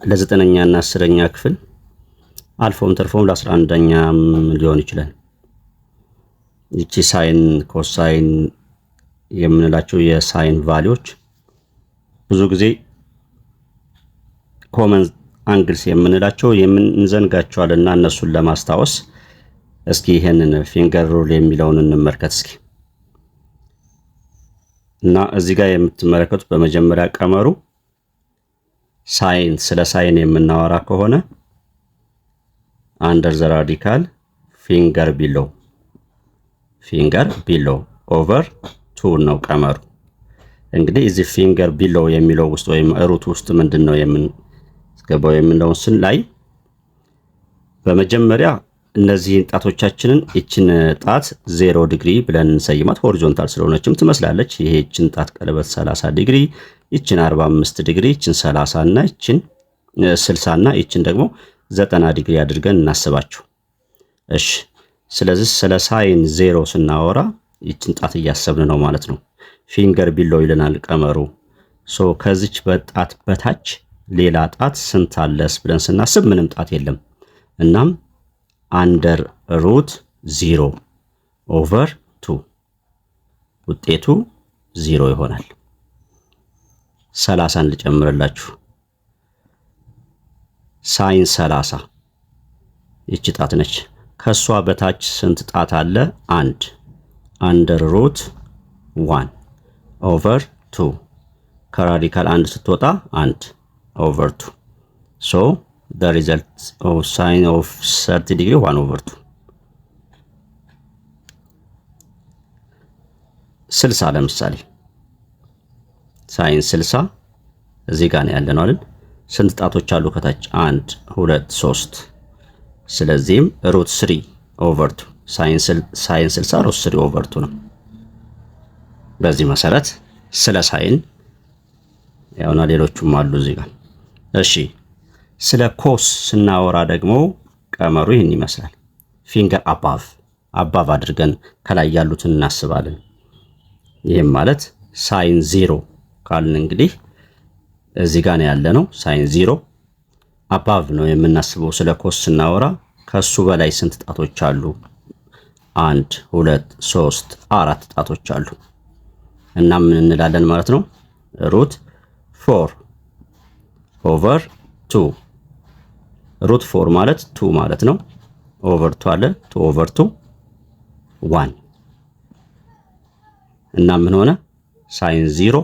ለዘጠነኛ እና 10ኛ ክፍል አልፎም ተርፎም ለ11ኛም ሊሆን ይችላል። ይቺ ሳይን ኮሳይን የምንላቸው የሳይን ቫልዩዎች ብዙ ጊዜ ኮመን አንግልስ የምንላቸው የምንዘንጋቸዋልና እነሱን ለማስታወስ እስኪ ይሄንን ፊንገር ሩል የሚለውን እንመልከት እስኪ። እና እዚህ ጋር የምትመለከቱት በመጀመሪያ ቀመሩ ሳይን ስለ ሳይን የምናወራ ከሆነ አንደር ዘ ራዲካል ፊንገር ቢሎ ኦቨር 2 ነው ቀመሩ። እንግዲህ እዚህ ፊንገር ቢሎ የሚለው ውስጥ ወይም ሩት ውስጥ ምንድነው የምንገባው የምንለው ላይ በመጀመሪያ እነዚህን ጣቶቻችንን እቺን ጣት 0 ዲግሪ ብለን እንሰይማት። ሆሪዞንታል ስለሆነችም ትመስላለች። ይሄ እቺን ጣት ቀለበት 30 ዲግሪ፣ እቺን 45 ዲግሪ፣ እቺን 30 እና እቺን 60 እና እቺን ደግሞ 90 ዲግሪ አድርገን እናስባቸው። እሺ ስለዚህ ስለ ሳይን 0 ስናወራ እቺን ጣት እያሰብን ነው ማለት ነው። ፊንገር ቢሎ ይለናል ቀመሩ። ከዚች በጣት በታች ሌላ ጣት ስንት አለስ ብለን ስናስብ ምንም ጣት የለም። እናም አንደር ሩት 0 ኦቨር 2 ውጤቱ 0 ይሆናል። 30 ልጨምርላችሁ። ሳይን 30 ይቺ ጣት ነች። ከሷ በታች ስንት ጣት አለ? 1 አንደር ሩት 1 ኦቨር 2 ከራዲካል 1 ስትወጣ 1 ኦቨር 2 so the result of sine of 30 degree 1 over 2 60 ለምሳሌ ሳይን 60 እዚህ ጋር ነው ያለነው አይደል? ስንት ጣቶች አሉ ከታች? 1 2 3 ስለዚህም ሩት 3 ኦቨር 2 ሳይን 60 ሩት 3 ኦቨር 2 ነው። በዚህ መሰረት ስለ ሳይን ያውና ሌሎቹም አሉ እዚህ ጋር። እሺ ስለ ኮስ ስናወራ ደግሞ ቀመሩ ይህን ይመስላል። ፊንገር አባቭ አድርገን ከላይ ያሉትን እናስባለን። ይህም ማለት ሳይን 0 ካልን እንግዲህ እዚህ ጋር ነው ያለነው። ሳይን 0 አባቭ ነው የምናስበው። ስለ ኮስ ስናወራ ከሱ በላይ ስንት ጣቶች አሉ? 1 2 3 4 ጣቶች አሉ። እና ምን እንላለን ማለት ነው? ሩት 4 ኦቨር 2 ሩት 4 ማለት 2 ማለት ነው። ኦቨር 2 አለ 2 ኦቨር 2 1 እና ምን ሆነ? ሳይን 0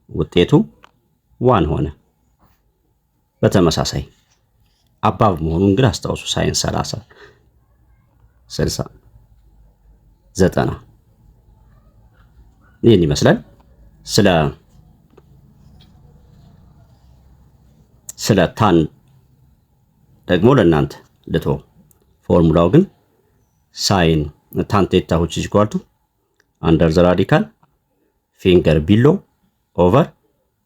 ውጤቱ 1 ሆነ። በተመሳሳይ አባቭ መሆኑን እንግዲህ አስታውሱ። ሳይን 30 60 90 ይህን ይመስላል። ስለ ታን ደግሞ ለእናንተ ልቶ ፎርሙላው ግን ሳይን ታን ቴታ which is equal to under the radical finger below over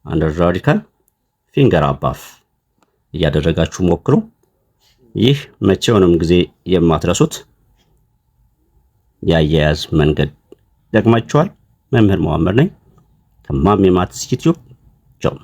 under the radical finger above እያደረጋችሁ ሞክሩ። ይህ መቼውንም ጊዜ የማትረሱት ያያያዝ መንገድ ደግማችኋል። መምህር መዋመር ነኝ ከማሚ ማትስ ዩቲዩብ ቻው።